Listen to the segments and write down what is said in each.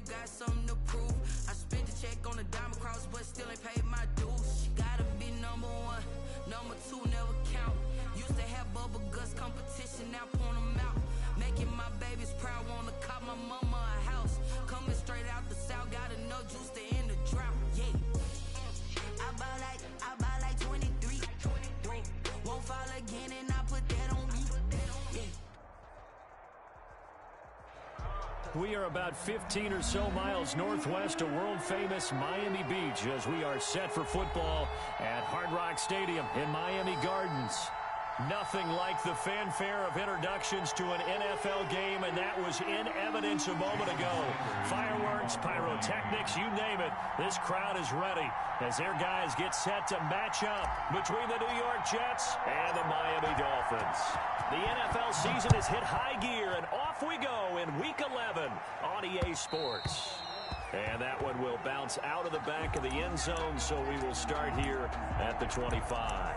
got something to prove. I spent the check on the diamond cross, but still ain't paid my dues. She gotta be number one, number two never count. Used to have bubble guts competition, now point them out. Making my babies proud, wanna cop my mama a house. Coming straight out the south, got enough juice to end the drought. Yeah. I buy like 23. Won't fall again, and I put that on me. Yeah. We are about 15 or so miles northwest of world-famous Miami Beach as we are set for football at Hard Rock Stadium in Miami Gardens. Nothing like the fanfare of introductions to an NFL game, and that was in evidence a moment ago. Fireworks, pyrotechnics, you name it. This crowd is ready as their guys get set to match up between the New York Jets and the Miami Dolphins. The NFL season has hit high gear, and off we go in Week 11 on EA Sports. And that one will bounce out of the back of the end zone, so we will start here at the 25.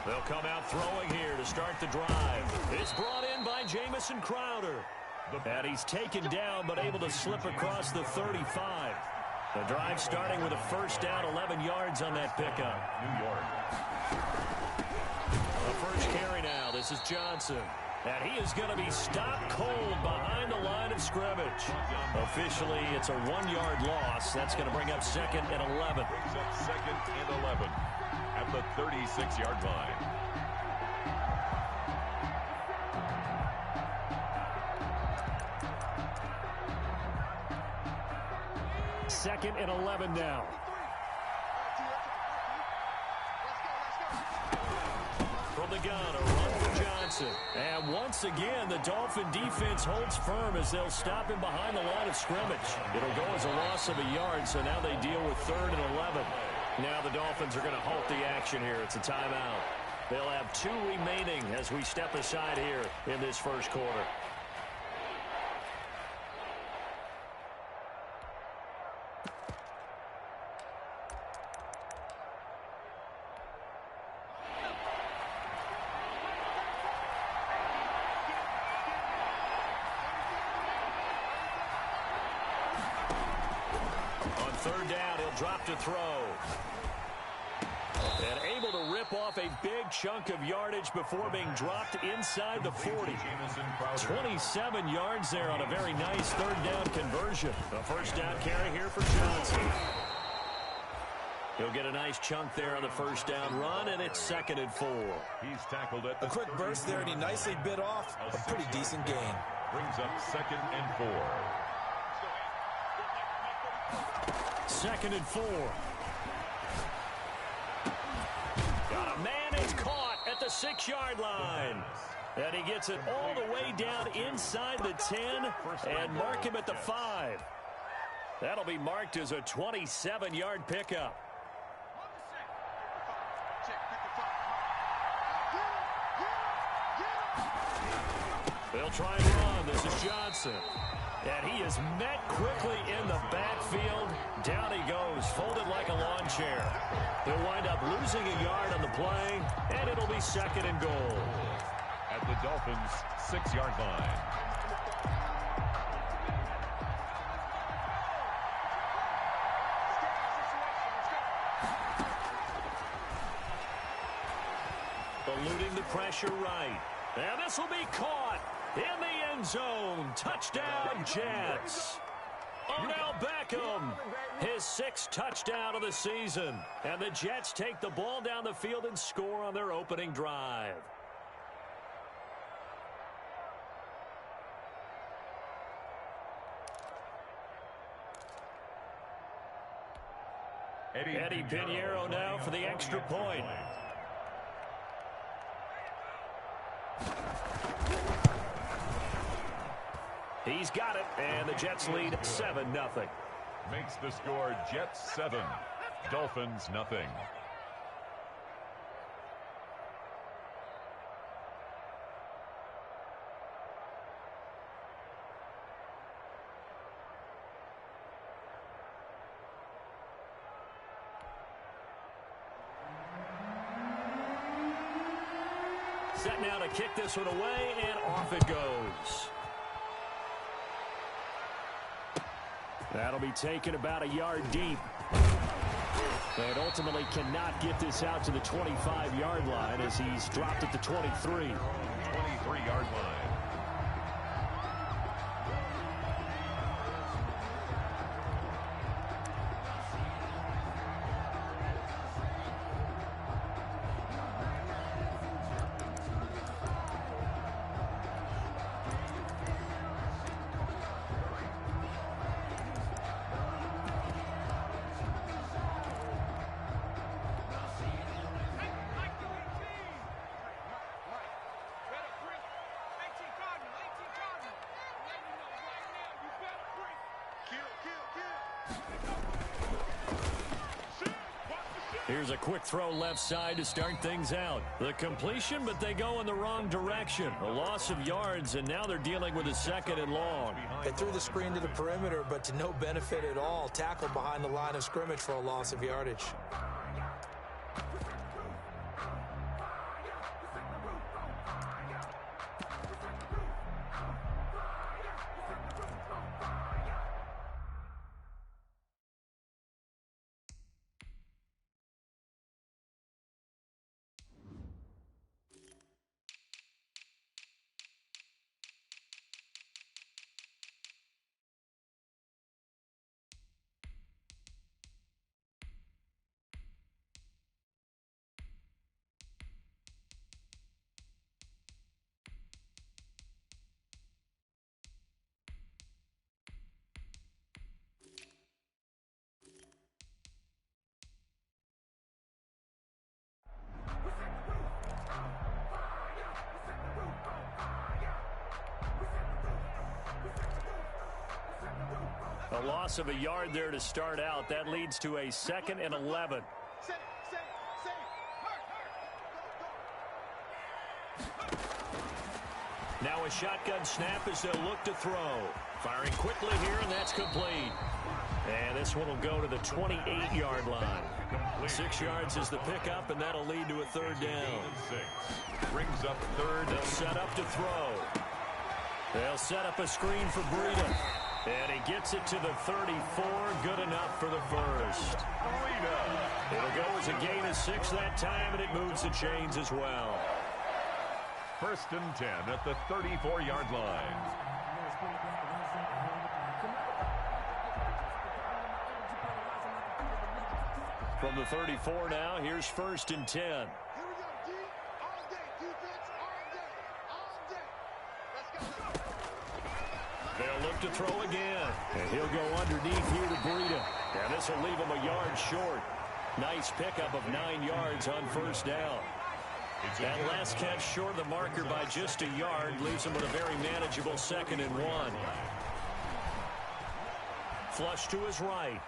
They'll come out throwing here to start the drive. It's brought in by Jamison Crowder. And he's taken down but able to slip across the 35. The drive starting with a first down, 11 yards on that pickup. New York. The first carry now. This is Johnson. And he is going to be stopped cold behind the line of scrimmage. Officially, it's a 1-yard loss. That's going to bring up 2nd and 11. Brings up 2nd and 11 at the 36-yard line. Second and 11 now. From the gun, a run for Johnson. And once again, the Dolphin defense holds firm as they'll stop him behind the line of scrimmage. It'll go as a loss of a yard, so now they deal with 3rd and 11. Now the Dolphins are going to halt the action here. It's a timeout. They'll have 2 remaining as we step aside here in this first quarter. Third down, he'll drop to throw. And able to rip off a big chunk of yardage before being dropped inside the 40. 27 yards there on a very nice third down conversion. The first down carry here for Johnson. He'll get a nice chunk there on the first down run, and it's 2nd and 4. He's tackled at the a quick burst there, and he nicely bit off a pretty decent gain. Brings up 2nd and 4. 2nd and 4. Got a man, it's caught at the 6-yard line. And he gets it all the way down inside the 10 and mark him at the 5. That'll be marked as a 27-yard pickup. They'll try and run. This is Johnson. And he is met quickly in the backfield. Down he goes, folded like a lawn chair. He'll wind up losing a yard on the play, and it'll be 2nd and goal. At the Dolphins' 6-yard line. Eluding the pressure right. And this will be caught in the end zone. Touchdown, Jets. Odell Beckham, his 6th touchdown of the season. And the Jets take the ball down the field and score on their opening drive. Eddie Pinheiro now for the extra point. He's got it, and the Jets lead 7-0. Makes the score Jets 7, Dolphins nothing. Set now to kick this one away, and off it goes. That'll be taken about a yard deep. And ultimately cannot get this out to the 25-yard line as he's dropped at the 23. 23-yard line. Here's a quick throw left side to start things out. The completion, but they go in the wrong direction. A loss of yards, and now they're dealing with a 2nd and long. They threw the screen to the perimeter, but to no benefit at all. Tackled behind the line of scrimmage for a loss of yardage. A loss of a yard there to start out. That leads to a 2nd and 11. Now a shotgun snap as they'll look to throw. Firing quickly here, and that's complete. And this one will go to the 28-yard line. 6 yards is the pickup, and that'll lead to a 3rd down. Brings up 3rd. They'll set up to throw. They'll set up a screen for Breida. And he gets it to the 34. Good enough for the first. It'll go as a gain of 6 that time, and it moves the chains as well. 1st and 10 at the 34-yard line. From the 34 now, here's 1st and 10. They'll look to throw again. And he'll go underneath here to Breida. And this will leave him a yard short. Nice pickup of 9 yards on 1st down. That last catch short of the marker by just a yard leaves him with a very manageable 2nd and 1. Flush to his right.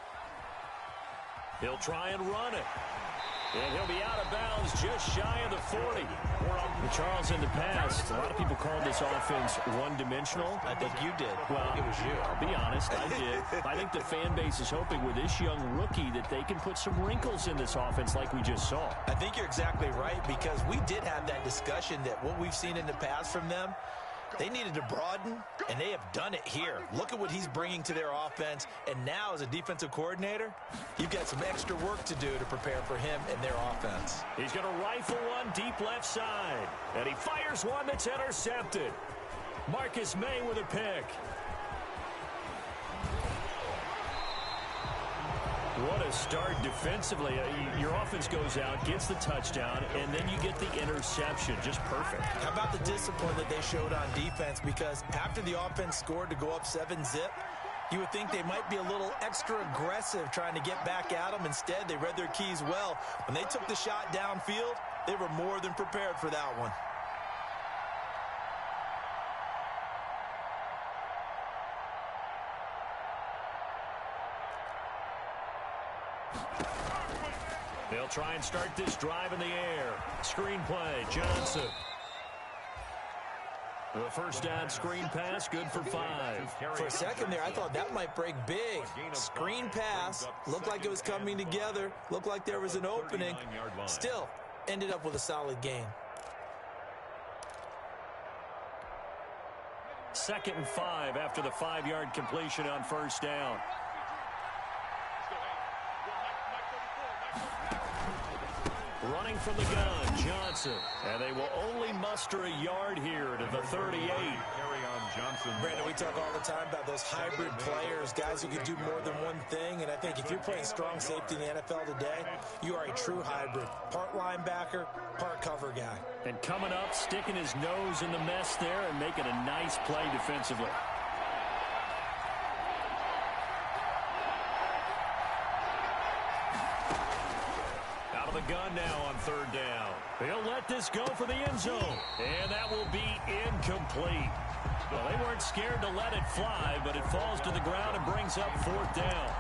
He'll try and run it. And he'll be out of bounds just shy of the 40. Charles, in the past, a lot of people called this offense one-dimensional. I think you did. Well, it was you. I'll be honest, I did. I think the fan base is hoping with this young rookie that they can put some wrinkles in this offense like we just saw. I think you're exactly right, because we did have that discussion that what we've seen in the past from them, they needed to broaden, and they have done it here. Look at what he's bringing to their offense, and now as a defensive coordinator, you've got some extra work to do to prepare for him and their offense. He's going to rifle one deep left side, and he fires one that's intercepted. Marcus May with a pick. What a start defensively. Your offense goes out, gets the touchdown, and then you get the interception. Just perfect. How about the discipline that they showed on defense? Because after the offense scored to go up 7-zip, you would think they might be a little extra aggressive trying to get back at them. Instead, they read their keys well. When they took the shot downfield, they were more than prepared for that one. They'll try and start this drive in the air. Screen play, Johnson. The 1st down screen pass, good for 5. For a second there, I thought that might break big. Screen pass, looked like it was coming together, looked like there was an opening. Still, ended up with a solid gain. 2nd and 5 after the 5-yard completion on first down. Running from the gun, Johnson. And they will only muster a yard here to the 38. Brandon, we talk all the time about those hybrid players, guys who can do more than one thing. And I think if you're playing strong safety in the NFL today, you are a true hybrid. Part linebacker, part cover guy. And coming up, sticking his nose in the mess there and making a nice play defensively. The gun now on 3rd down. He'll let this go for the end zone. And that will be incomplete. Well, they weren't scared to let it fly, but it falls to the ground and brings up 4th down.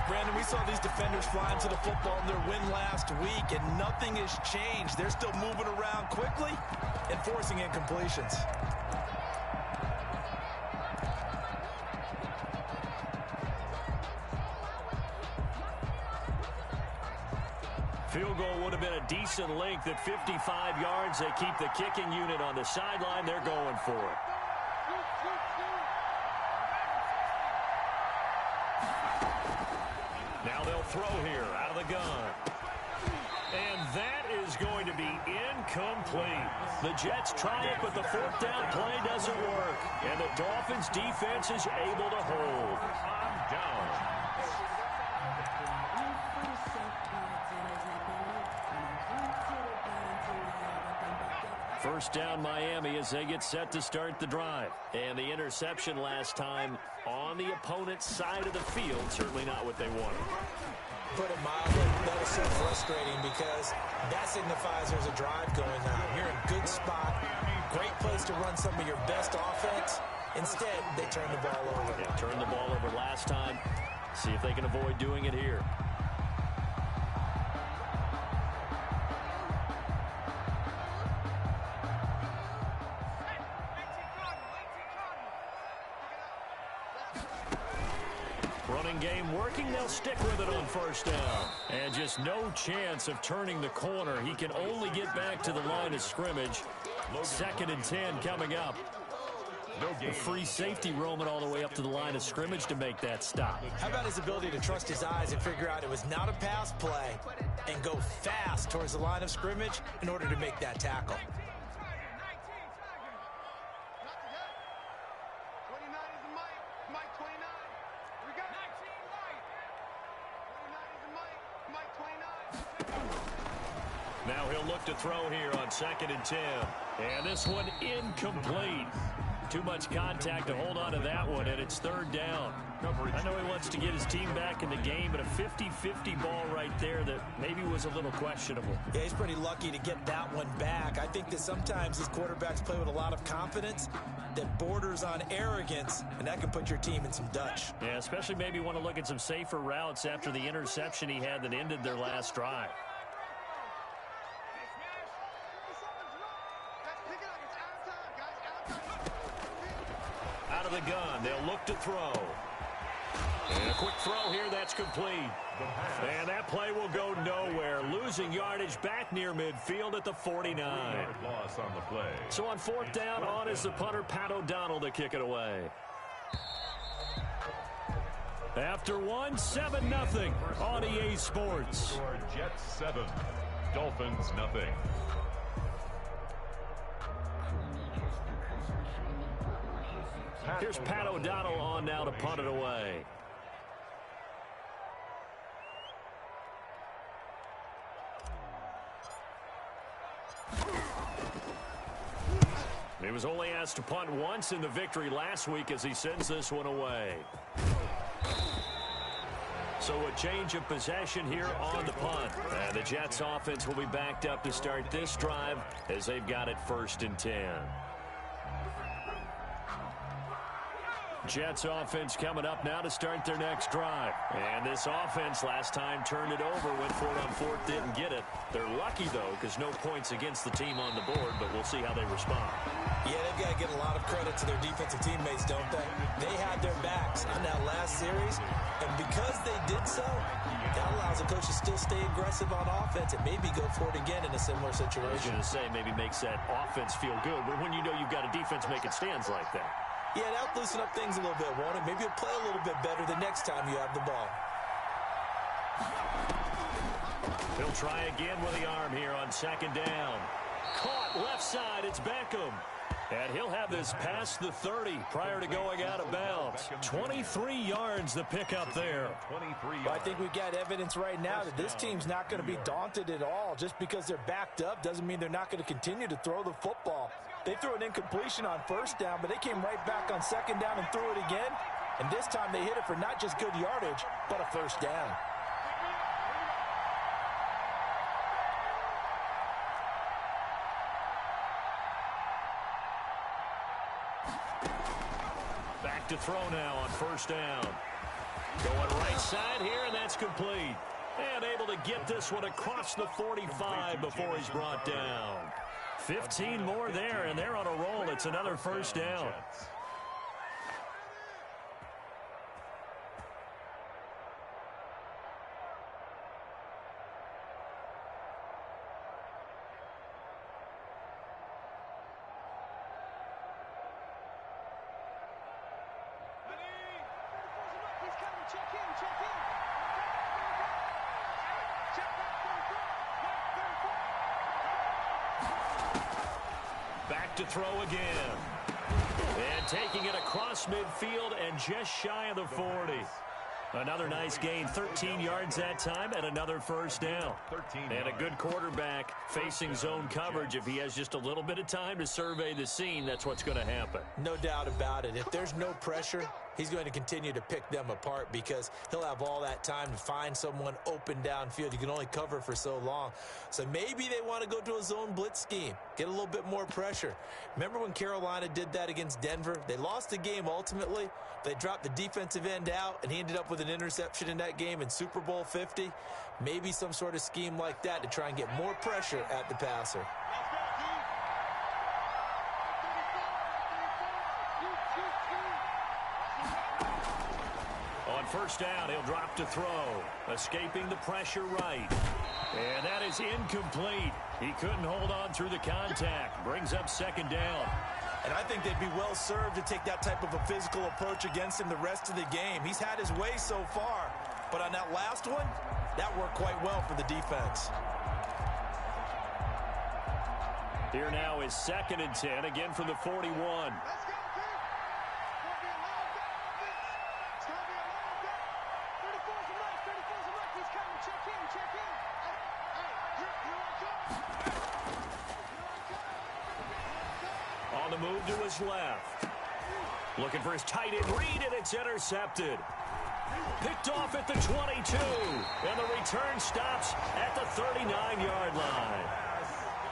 Brandon, we saw these defenders fly into the football in their win last week, and nothing has changed. They're still moving around quickly and forcing incompletions. Field goal would have been a decent length at 55 yards. They keep the kicking unit on the sideline. They're going for it. Now they'll throw here out of the gun. And that is going to be incomplete. The Jets try it, but the 4th down play doesn't work. And the Dolphins defense is able to hold. Down. First down Miami as they get set to start the drive. And the interception last time on the opponent's side of the field. Certainly not what they wanted. Put it mildly, that is so frustrating because that signifies there's a drive going on. You're in a good spot. Great place to run some of your best offense. Instead, they turn the ball over. Yeah, turned the ball over last time. See if they can avoid doing it here. Running game working. They'll stick with it on first down. And just no chance of turning the corner. He can only get back to the line of scrimmage. 2nd and 10 coming up. A free safety roaming all the way up to the line of scrimmage to make that stop. How about his ability to trust his eyes and figure out it was not a pass play and go fast towards the line of scrimmage in order to make that tackle? Now he'll look to throw here on 2nd and 10. And this one incomplete. Too much contact to hold on to that one, and it's 3rd down. I know he wants to get his team back in the game, but a 50-50 ball right there that maybe was a little questionable. Yeah, he's pretty lucky to get that one back. I think that sometimes these quarterbacks play with a lot of confidence that borders on arrogance, and that can put your team in some Dutch. Yeah, especially maybe want to look at some safer routes after the interception he had that ended their last drive. Out of the gun, they'll look to throw. And a quick throw here, that's complete. And that play will go nowhere. Losing yardage back near midfield at the 49. Loss on the play. So on 4th down, on is the punter, Pat O'Donnell, to kick it away. After one, 7-0 on EA Sports. Jets 7, Dolphins nothing. Here's Pat O'Donnell on now to punt it away. He was only asked to punt once in the victory last week as he sends this one away. So a change of possession here on the punt. And the Jets offense will be backed up to start this drive as they've got it 1st and 10. Jets offense coming up now to start their next drive. And this offense last time turned it over, went for it on 4th, didn't get it. They're lucky, though, because no points against the team on the board, but we'll see how they respond. Yeah, they've got to give a lot of credit to their defensive teammates, don't they? They had their backs on that last series, and because they did so, that allows the coach to still stay aggressive on offense and maybe go for it again in a similar situation. I was going to say maybe makes that offense feel good, but when you know you've got a defense making stands like that. Yeah, that'll loosen up things a little bit, won't it? Maybe you'll play a little bit better the next time you have the ball. He'll try again with the arm here on second down. Caught left side. It's Beckham. And he'll have this past the 30 prior to going out of bounds. 23 yards the pickup there. Well, I think we've got evidence right now that this team's not going to be daunted at all. Just because they're backed up doesn't mean they're not going to continue to throw the football. They threw an incompletion on first down, but they came right back on second down and threw it again. And this time they hit it for not just good yardage, but a first down. To throw now on first down. Going right side here, and that's complete. And able to get this one across the 45 before he's brought down. 15 more there, and they're on a roll. It's another first down. To throw again. And taking it across midfield and just shy of the 40. Another nice gain, 13 yards that time, and another first down. And a good quarterback facing zone coverage. If he has just a little bit of time to survey the scene, that's what's going to happen. No doubt about it. If there's no pressure, he's going to continue to pick them apart because he'll have all that time to find someone open downfield. You can only cover for so long. So maybe they want to go to a zone blitz scheme, get a little bit more pressure. Remember when Carolina did that against Denver? They lost the game ultimately. They dropped the defensive end out, and he ended up with an interception in that game in Super Bowl 50. Maybe some sort of scheme like that to try and get more pressure at the passer. On first down, he'll drop to throw. Escaping the pressure right. And that is incomplete. He couldn't hold on through the contact. Brings up second down. And I think they'd be well served to take that type of a physical approach against him the rest of the game. He's had his way so far. But on that last one, that worked quite well for the defense. Here now is 2nd and 10, again from the 41. On the move to his left. Looking for his tight end read, and it's intercepted. Picked off at the 22. And the return stops at the 39-yard line.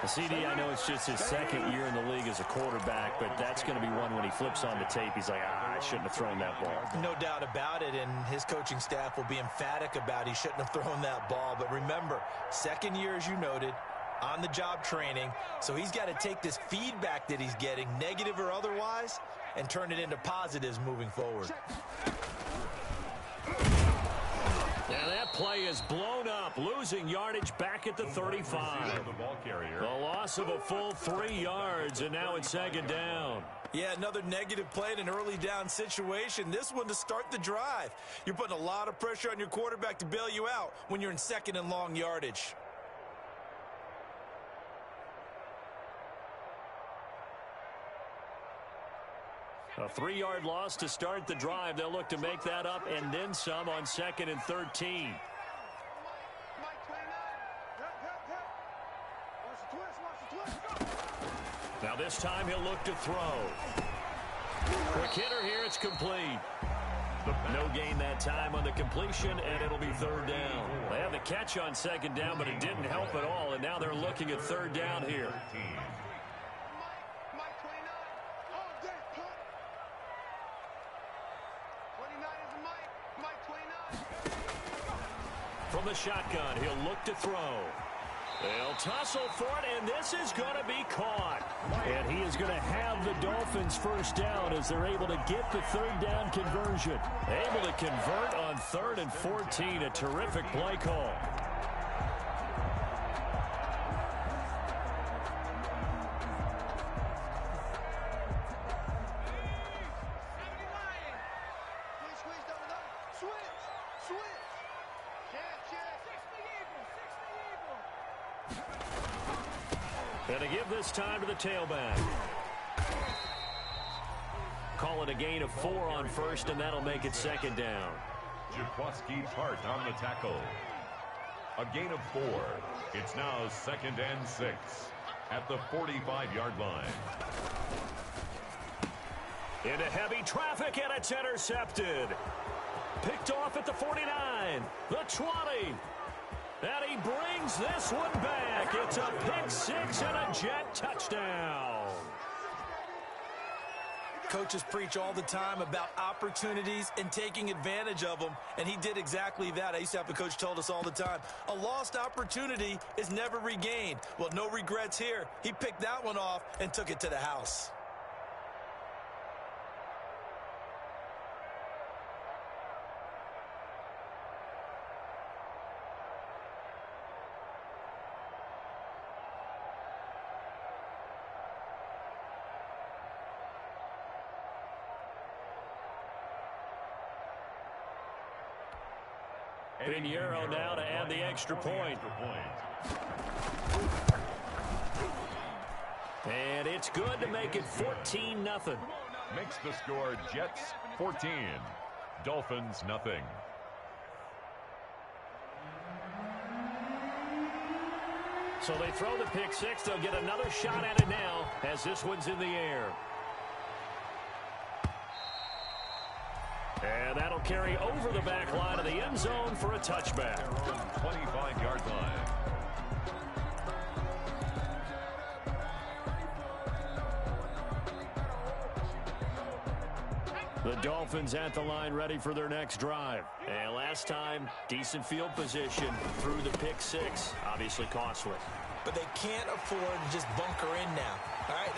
CD, I know it's just his second year in the league as a quarterback, but that's going to be one when he flips on the tape. He's like, I shouldn't have thrown that ball. No doubt about it, and his coaching staff will be emphatic about he shouldn't have thrown that ball. But remember, second year, as you noted, on-the-job training, so he's got to take this feedback that he's getting, negative or otherwise, and turn it into positives moving forward. Now that play is blown up, losing yardage back at the 35. The loss of a full 3 yards, and now it's second down. Yeah, another negative play in an early down situation. This one to start the drive. You're putting a lot of pressure on your quarterback to bail you out when you're in second and long yardage. A 3-yard loss to start the drive. They'll look to make that up and then some on 2nd and 13. Now this time he'll look to throw. Quick hitter here, it's complete. No gain that time on the completion, and it'll be third down. They have the catch on second down, but it didn't help at all, and now they're looking at third down here. From the shotgun, he'll look to throw. They'll tussle for it, and this is going to be caught. And he is going to have the Dolphins first down as they're able to get the third down conversion. Able to convert on 3rd and 14. A terrific play call. And to give this time to the tailback. Call it a gain of 4 on first, and that'll make it second down. Jaquaski Hart on the tackle. A gain of 4. It's now 2nd and 6 at the 45-yard line. Into heavy traffic, and it's intercepted. Picked off at the 49, the 20. And he brings this one back. It's a pick 6 and a Jet touchdown. Coaches preach all the time about opportunities and taking advantage of them, and he did exactly that. I used to have a coach told us all the time, a lost opportunity is never regained. Well, no regrets here. He picked that one off and took it to the house. Pinheiro now to add the extra point. And it's good to make it 14-0. Makes the score Jets 14, Dolphins nothing. So they throw the pick 6. They'll get another shot at it now as this one's in the air. And that'll carry over the back line of the end zone for a touchback. 25-yard line. The Dolphins at the line ready for their next drive. And last time, decent field position through the pick 6. Obviously costly. But they can't afford to just bunker in now. All right,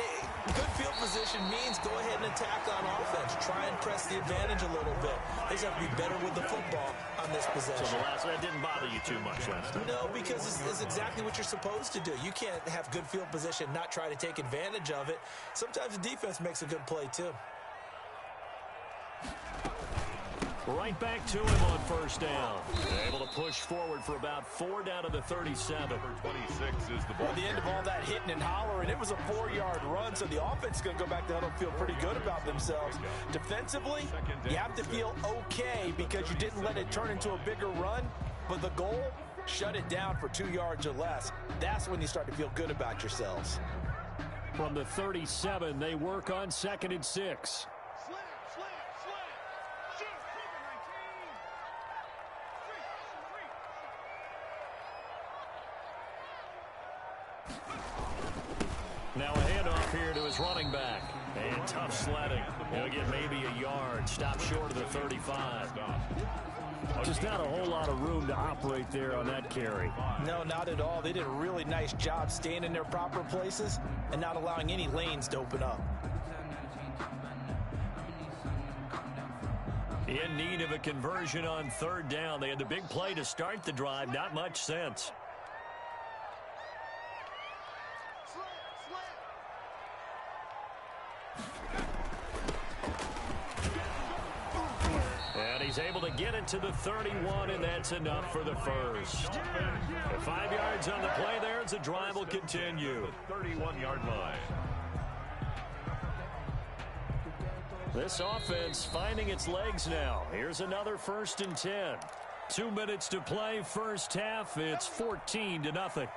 good field position means go ahead and attack on offense. Try and press the advantage a little bit. They just have to be better with the football on this possession. So the last that didn't bother you too much last time? No, because it's exactly what you're supposed to do. You can't have good field position, not try to take advantage of it. Sometimes the defense makes a good play, too. Right back to him on first down. Able to push forward for about 4 down to the 37. Number 26 is the ball. At the end of all that hitting and hollering, it was a 4-yard run, so the offense is going to go back to huddle and feel pretty good about themselves. Defensively, you have to feel okay because you didn't let it turn into a bigger run, but the goal, shut it down for 2 yards or less. That's when you start to feel good about yourselves. From the 37, they work on 2nd and 6. Now a handoff here to his running back. And tough sledding. He'll get maybe a yard. Stop short of the 35. Just not a whole lot of room to operate there on that carry. No, not at all. They did a really nice job staying in their proper places and not allowing any lanes to open up. In need of a conversion on 3rd down. They had the big play to start the drive. Not much sense. And he's able to get it to the 31, and that's enough for the first. The 5 yards on the play there as the drive will continue. The 31-yard line. This offense finding its legs now. Here's another 1st and 10. 2 minutes to play, first half. It's 14-0.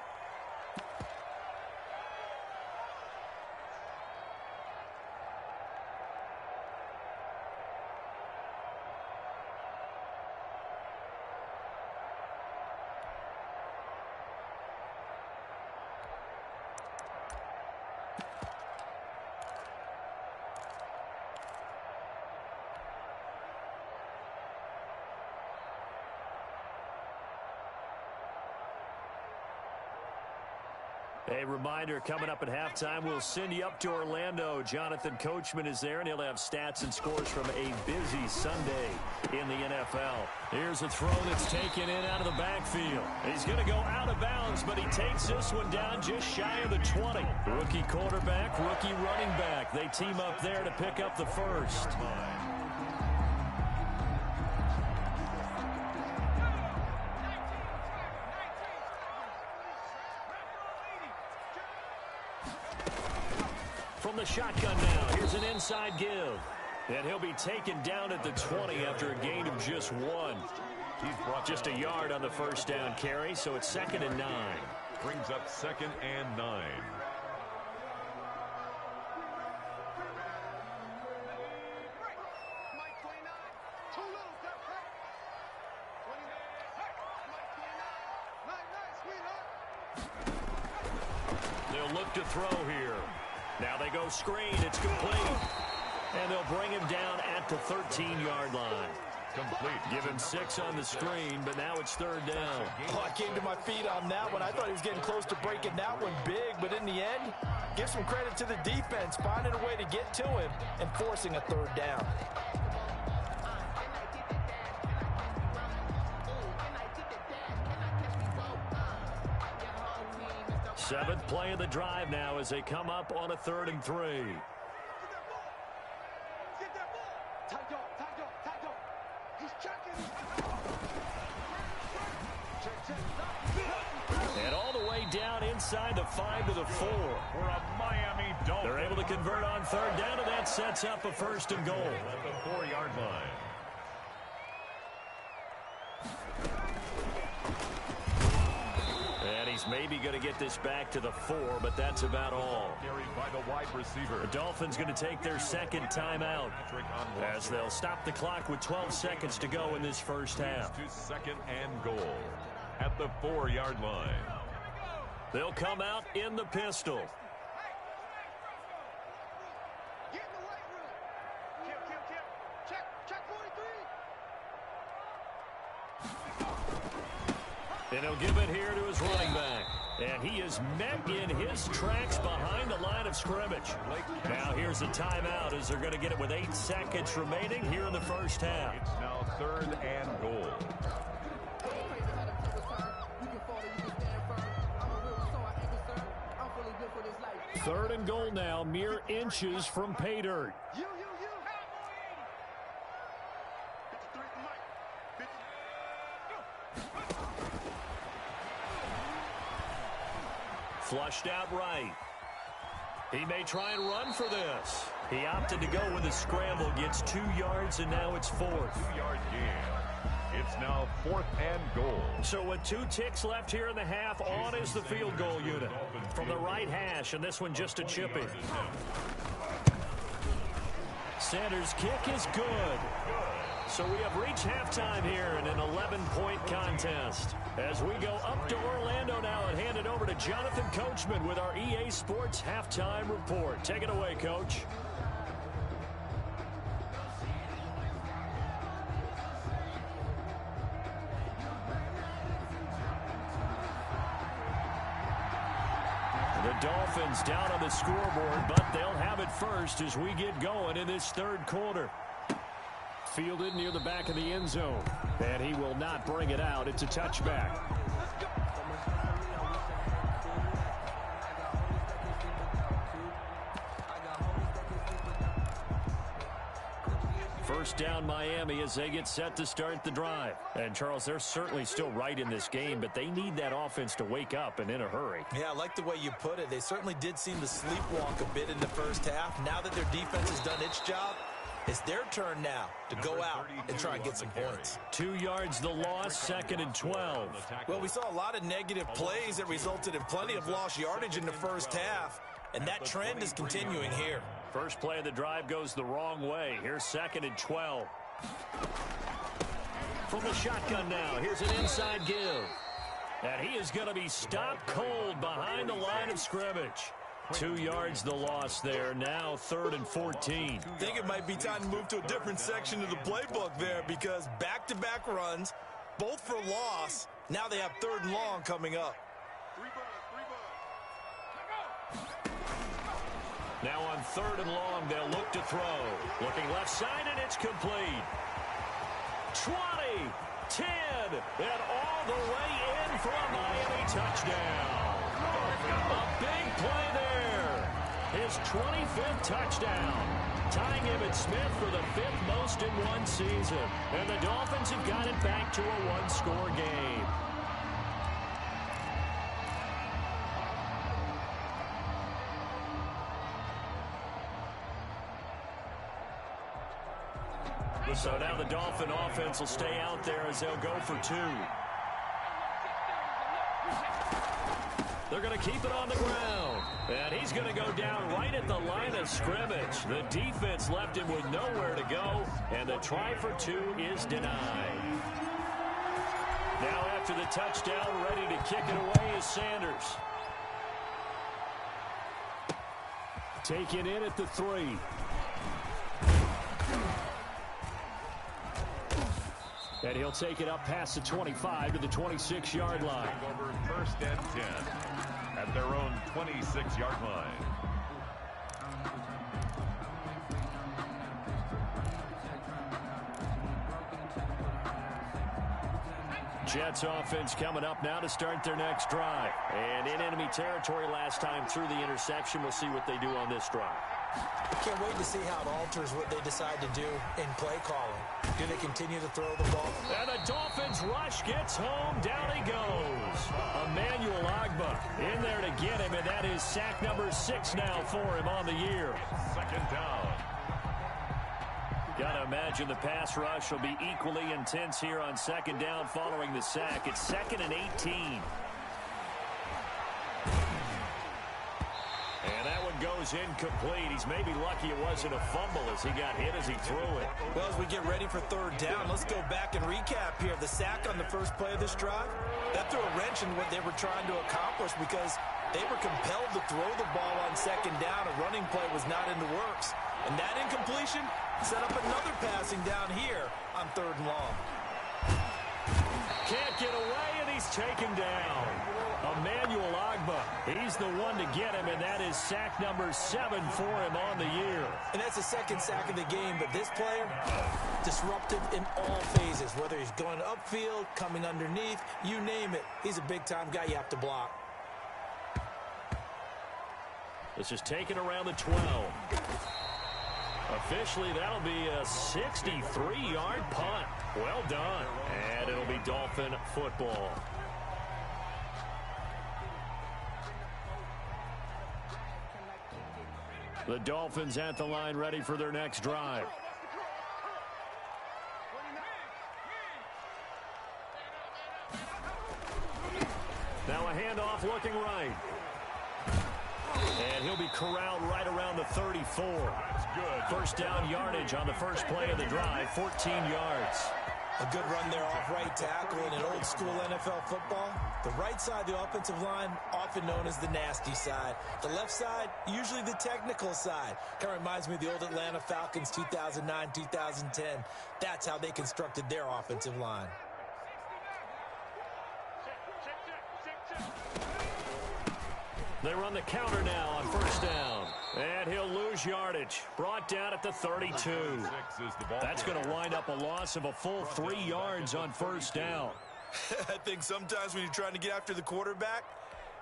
A reminder, coming up at halftime, we'll send you up to Orlando. Jonathan Coachman is there, and he'll have stats and scores from a busy Sunday in the NFL. Here's a throw that's taken in out of the backfield. He's going to go out of bounds, but he takes this one down just shy of the 20. Rookie quarterback, rookie running back. They team up there to pick up the first. From the shotgun now, here's an inside give. And he'll be taken down at the 20 after a gain of just 1. He's brought just a yard on the first down carry, so it's 2nd and 9. Brings up 2nd and 9. They'll look to throw here. Now they go screen. It's complete. And they'll bring him down at the 13-yard line. Complete. Give him 6 on the screen, but now it's 3rd down. Oh, I came to my feet on that one. I thought he was getting close to breaking that one big, but in the end, give some credit to the defense, finding a way to get to him and forcing a 3rd down. Seventh play of the drive now as they come up on a 3rd and 3. And all the way down inside the 5 to the 4. For a Miami Dolphins. They're able to convert on 3rd down, and that sets up a 1st and goal. At the 4-yard line. And he's maybe going to get this back to the 4, but that's about all. Carried by the wide receiver. The Dolphins going to take their 2nd timeout as they'll stop the clock with 12 seconds to go in this first half. To 2nd and goal at the 4-yard line. They'll come out in the pistol. And he'll give it here to his running back. And he is met in his tracks behind the line of scrimmage. Now here's a timeout as they're going to get it with 8 seconds remaining here in the first half. It's now 3rd and goal. Third and goal now, mere inches from pay dirt. Flushed out right. He may try and run for this. He opted to go with a scramble, gets 2 yards, and now it's 4th. 2-yard gain. It's now 4th and goal. So with 2 ticks left here in the half, on is the field goal unit. From the right hash, and this one just a chip in. Sanders' kick is good. So we have reached halftime here in an 11-point contest. As we go up to Orlando now and hand it over to Jonathan Coachman with our EA Sports Halftime Report. Take it away, Coach. The Dolphins down on the scoreboard, but they'll have it first as we get going in this 3rd quarter. Fielded near the back of the end zone. And he will not bring it out. It's a touchback. First down Miami as they get set to start the drive. And Charles, they're certainly still right in this game, but they need that offense to wake up and in a hurry. Yeah, I like the way you put it. They certainly did seem to sleepwalk a bit in the first half. Now that their defense has done its job, it's their turn now to go out and try and get some points. 2 yards the loss, 2nd and 12. Well, we saw a lot of negative plays that resulted in plenty of lost yardage in the first half, and that trend is continuing here. First play of the drive goes the wrong way. Here's 2nd and 12. From the shotgun now, here's an inside give. And he is going to be stopped cold behind the line of scrimmage. 2 yards the loss there. Now 3rd and 14. I think it might be time to move to a different section of the playbook there because back-to-back runs, both for loss. Now they have 3rd and long coming up. Now on 3rd and long, they'll look to throw. Looking left side, and it's complete. 20, 10, and all the way in for a Miami touchdown. A big play there. His 25th touchdown. Tying Emmitt Smith for the 5th most in one season. And the Dolphins have got it back to a one-score game. So now the Dolphin offense will stay out there as they'll go for 2. They're going to keep it on the ground. And he's going to go down right at the line of scrimmage. The defense left him with nowhere to go. And the try for 2 is denied. Now after the touchdown, ready to kick it away is Sanders. Taken in at the 3. And he'll take it up past the 25 to the 26-yard line. Over 1st and 10 at their own 26-yard line. Jets offense coming up now to start their next drive. And in enemy territory last time through the interception. We'll see what they do on this drive. Can't wait to see how it alters what they decide to do in play calling. Do they continue to throw the ball? And the Dolphins rush gets home. Down he goes. Emmanuel Ogbah in there to get him, and that is sack number 6 now for him on the year. 2nd down. Got to imagine the pass rush will be equally intense here on 2nd down following the sack. It's 2nd and 18. And that one goes incomplete. He's maybe lucky it wasn't a fumble as he got hit as he threw it. Well, as we get ready for 3rd down, let's go back and recap here. The sack on the first play of this drive, that threw a wrench in what they were trying to accomplish because they were compelled to throw the ball on 2nd down. A running play was not in the works. And that incompletion set up another passing down here on 3rd and long. Can't get away, and he's taken down. Emmanuel Ogbah, he's the one to get him, and that is sack number 7 for him on the year. And that's the 2nd sack of the game, but this player, disruptive in all phases, whether he's going upfield, coming underneath, you name it. He's a big-time guy you have to block. This is taken around the 12. Officially, that'll be a 63-yard punt. Well done. And it'll be Dolphin football. The Dolphins at the line ready for their next drive. Now a handoff looking right. And he'll be corralled right around the 34. That's good. 1st down yardage on the first play of the drive, 14 yards. A good run there off right tackle in an old school NFL football. The right side of the offensive line, often known as the nasty side. The left side, usually the technical side. Kind of reminds me of the old Atlanta Falcons 2009-2010. That's how they constructed their offensive line. They run the counter now on 1st down. And he'll lose yardage. Brought down at the 32. That's going to wind up a loss of a full 3 yards on 1st down. I think sometimes when you're trying to get after the quarterback,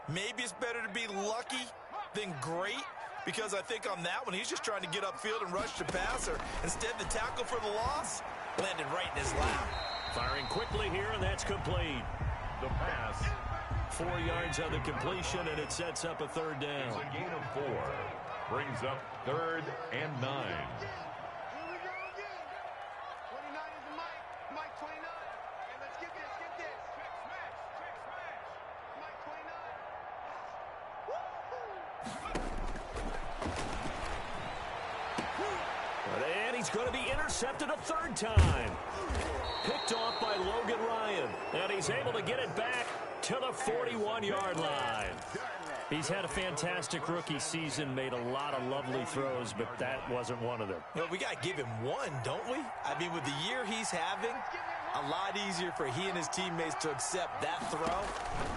maybe it's better to be lucky than great. Because I think on that one, he's just trying to get upfield and rush the passer. Instead, the tackle for the loss landed right in his lap. Firing quickly here, and that's complete. The pass. 4 yards on the completion, and it sets up a 3rd down. It's a gain of 4. Brings up 3rd and 9. Here we go again. 29 is the Mike 29. And let's get this. Trick smash. Mike 29. And he's going to be intercepted a 3rd time. Picked off by Logan Ryan. And he's able to get it back to the 41-yard line. He's had a fantastic rookie season, made a lot of lovely throws, but that wasn't one of them. Well, we got to give him one, don't we? I mean, with the year he's having, a lot easier for he and his teammates to accept that throw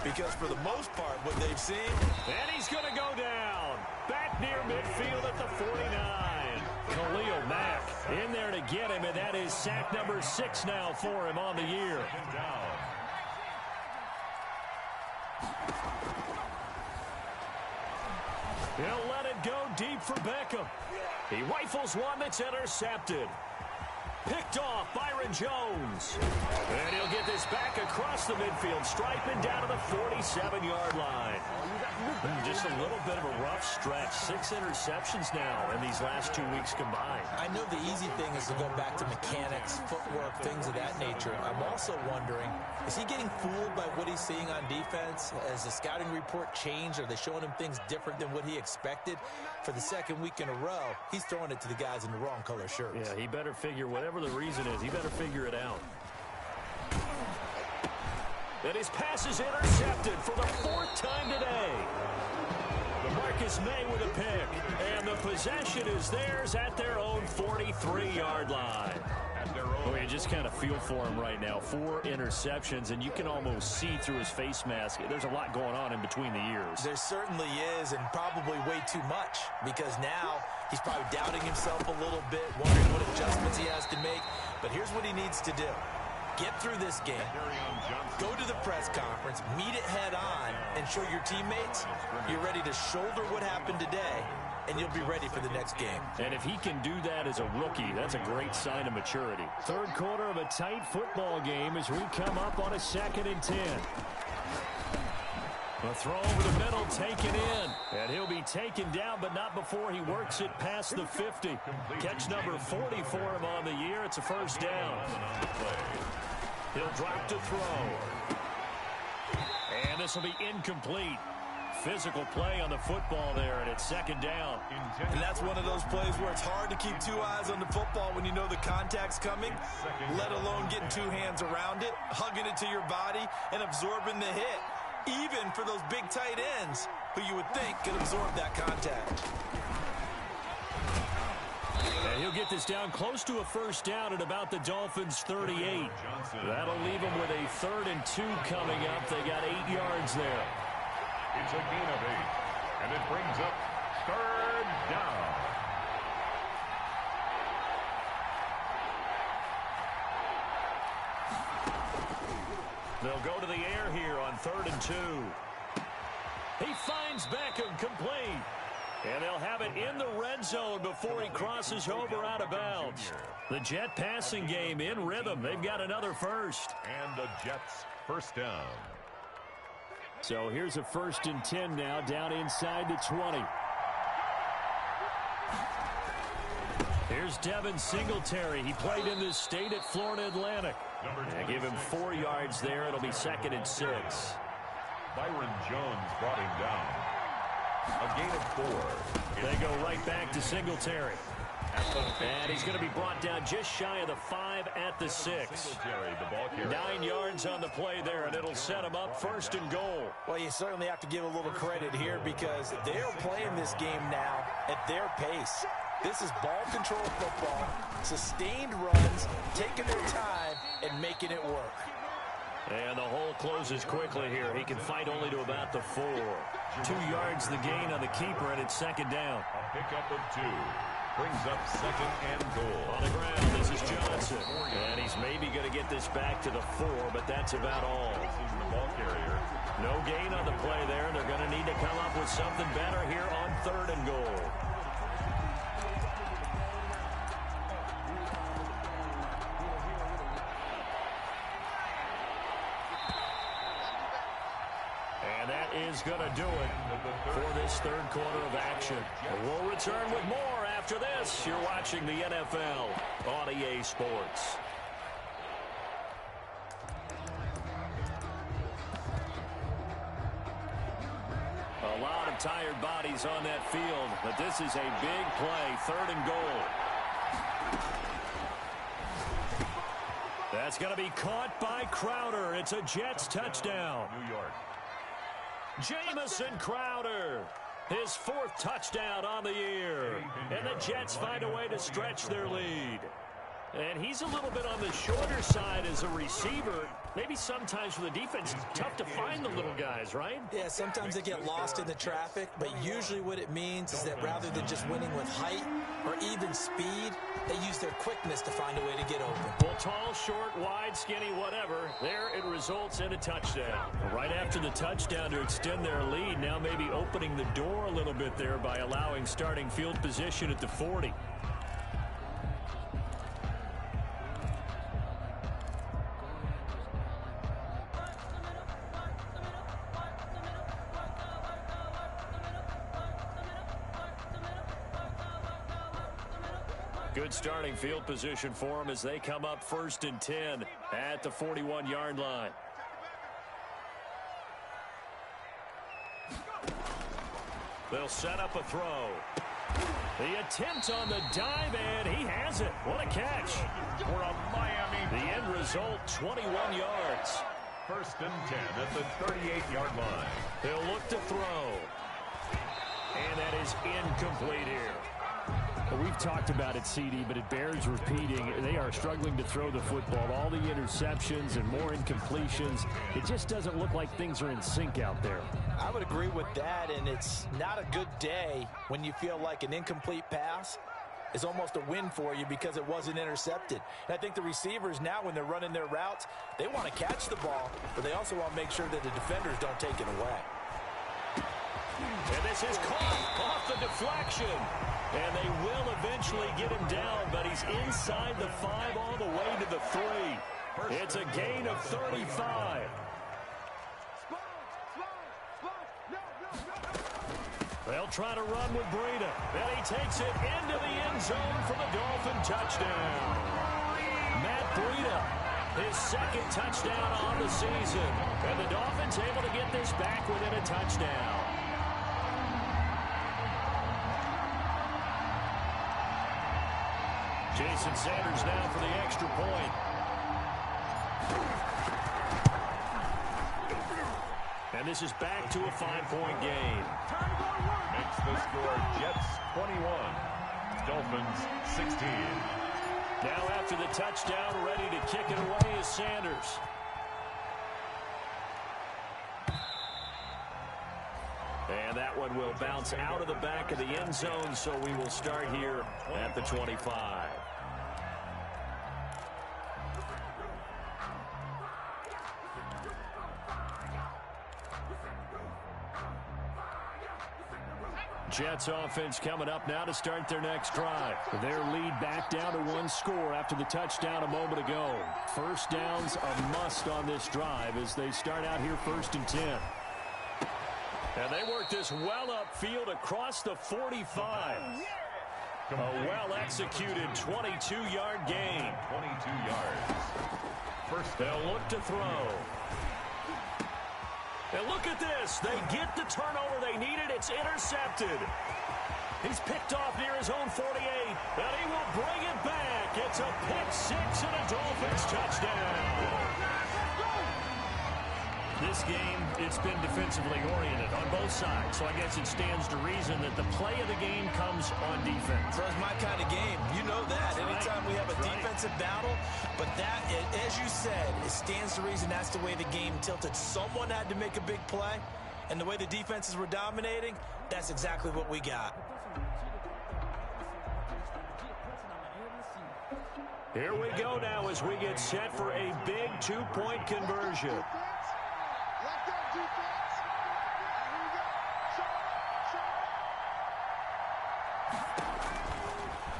because for the most part, what they've seen. And he's going to go down. Back near midfield at the 49. Khalil Mack in there to get him, and that is sack number 6 now for him on the year. He'll let it go deep for Beckham. He rifles one that's intercepted. Picked off, Byron Jones. And he'll get this back across the midfield stripe and down to the 47-yard line. Just a little bit of a rough stretch. 6 interceptions now in these last 2 weeks combined. I know the easy thing is to go back to mechanics, footwork, things of that nature. I'm also wondering, is he getting fooled by what he's seeing on defense? Has the scouting report changed? Are they showing him things different than what he expected? For the second week in a row, he's throwing it to the guys in the wrong color shirts. Yeah, he better figure, whatever the reason is, he better figure it out. And his pass is intercepted for the 4th time today. Marcus May with a pick. And the possession is theirs at their own 43-yard line. Boy, you just kind of feel for him right now. 4 interceptions, and you can almost see through his face mask. There's a lot going on in between the ears. There certainly is, and probably way too much, because now he's probably doubting himself a little bit, wondering what adjustments he has to make. But here's what he needs to do. Get through this game, go to the press conference, meet it head on, and show your teammates you're ready to shoulder what happened today, and you'll be ready for the next game. And if he can do that as a rookie, that's a great sign of maturity. Third quarter of a tight football game as we come up on a 2nd and 10. A throw over the middle, taken in. And he'll be taken down, but not before he works it past the 50. Catch number 40 for him on the year. It's a first down. He'll drop to throw. And this will be incomplete. Physical play on the football there, and it's 2nd down. And that's one of those plays where it's hard to keep 2 eyes on the football when you know the contact's coming, let alone getting 2 hands around it, hugging it to your body, and absorbing the hit. Even for those big tight ends who you would think could absorb that contact. And he'll get this down close to a first down at about the Dolphins' 38. That'll leave them with a 3rd and 2 coming up. They got 8 yards there. It's a gain of 8, and it brings up 3rd down. They'll go to the air here on 3rd and 2. He finds Beckham complete. And they'll have it in the red zone before he crosses over out of bounds. The Jet passing game in rhythm. They've got another first. And the Jets first down. So here's a 1st and 10 now, down inside the 20. Here's Devin Singletary. He played in this state at Florida Atlantic. And give him 4 yards there. It'll be 2nd and 6. Byron Jones brought him down. A gain of 4. They go right back to Singletary. And he's going to be brought down just shy of the 5 at the 6. 9 yards on the play there, and it'll set him up 1st and goal. Well, you certainly have to give a little credit here because they're playing this game now at their pace. This is ball control football, sustained runs, taking their time, and making it work. And the hole closes quickly here. He can fight only to about the 4. 2 yards the gain on the keeper, and it's 2nd down. A pickup of 2. Brings up 2nd and goal. On the ground, this is Johnson. And he's maybe going to get this back to the 4, but that's about all. This is the ball carrier. No gain on the play there. They're going to need to come up with something better here on 3rd and goal. And that is going to do it for this 3rd quarter of action. We'll return with more after this. You're watching the NFL on EA Sports. A lot of tired bodies on that field, but this is a big play, 3rd and goal. That's going to be caught by Crowder. It's a Jets touchdown. New York. Jamison Crowder, his 4th touchdown on the year. And the Jets find a way to stretch their lead. And he's a little bit on the shorter side as a receiver. Maybe sometimes for the defense, it's tough to find the little guys, right? Yeah, sometimes they get lost in the traffic, but usually what it means is that rather than just winning with height or even speed, they use their quickness to find a way to get open. Well, tall, short, wide, skinny, whatever. There it results in a touchdown. Right after the touchdown to extend their lead, now maybe opening the door a little bit there by allowing starting field position at the 40. Good starting field position for them as they come up 1st and 10 at the 41-yard line. They'll set up a throw. The attempt on the dive, and he has it. What a catch. For a Miami. The end result, 21 yards. 1st and 10 at the 38-yard line. They'll look to throw. And that is incomplete here. Well, we've talked about it, CD, but it bears repeating. They are struggling to throw the football. All the interceptions and more incompletions. It just doesn't look like things are in sync out there. I would agree with that, and it's not a good day when you feel like an incomplete pass is almost a win for you because it wasn't intercepted. And I think the receivers now, when they're running their routes, they want to catch the ball, but they also want to make sure that the defenders don't take it away. And this is caught off the deflection. And they will eventually get him down, but he's inside the 5 all the way to the 3. It's a gain of 35. They'll try to run with Breida. And he takes it into the end zone for the Dolphin touchdown. Matt Breida, his 2nd touchdown on the season. And the Dolphins able to get this back within a touchdown. Jason Sanders now for the extra point. And this is back to a 5-point game. Makes the score Jets 21, Dolphins 16. Now after the touchdown, ready to kick it away is Sanders. And that one will bounce out of the back of the end zone, so we will start here at the 25. Jets offense coming up now to start their next drive. Their lead back down to 1 score after the touchdown a moment ago. First down's a must on this drive as they start out here 1st and 10. And they work this well upfield across the 45. A well-executed 22-yard gain. 22 yards. First, they'll look to throw. And look at this. They get the turnover they needed. It's intercepted. He's picked off near his own 48. And he will bring it back. It's a pick-6 and a Dolphins touchdown. This game, it's been defensively oriented on both sides, so I guess it stands to reason that the play of the game comes on defense. So it's my kind of game. You know that. Anytime we have a defensive battle, but that, as you said, it stands to reason that's the way the game tilted. Someone had to make a big play, and the way the defenses were dominating, that's exactly what we got. Here we go now as we get set for a big 2-point conversion.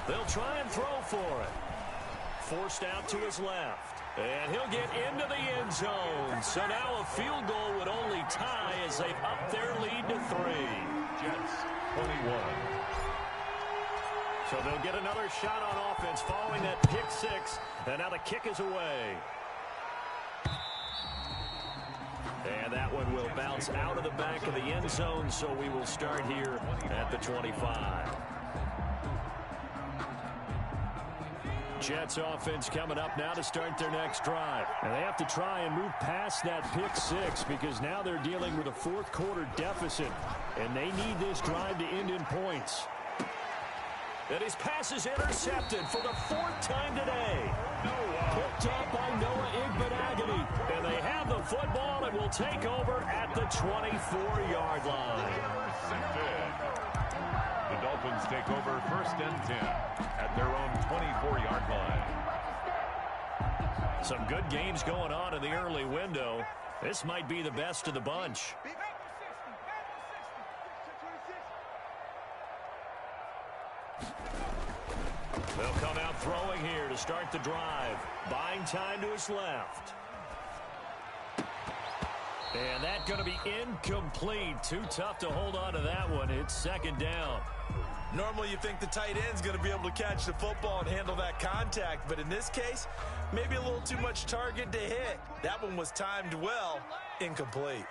They'll try and throw for it. Forced out to his left. And he'll get into the end zone. So now a field goal would only tie as they've upped their lead to 3. Jets 21. So they'll get another shot on offense following that pick-6. And now the kick is away. And that one will bounce out of the back of the end zone. So we will start here at the 25. Jets offense coming up now to start their next drive. And they have to try and move past that pick-6 because now they're dealing with a 4th quarter deficit. And they need this drive to end in points. And his pass is intercepted for the 4th time today. Picked up by Noah Igbenogany. And they have the football and will take over at the 24-yard line. The Dolphins take over 1st and 10 at their own 24-yard line. Some good games going on in the early window. This might be the best of the bunch. They'll come out throwing here to start the drive. Buying time to his left. And that's going to be incomplete. Too tough to hold on to that one. It's second down. Normally you think the tight end's going to be able to catch the football and handle that contact, but in this case, maybe a little too much target to hit. That one was timed well, incomplete.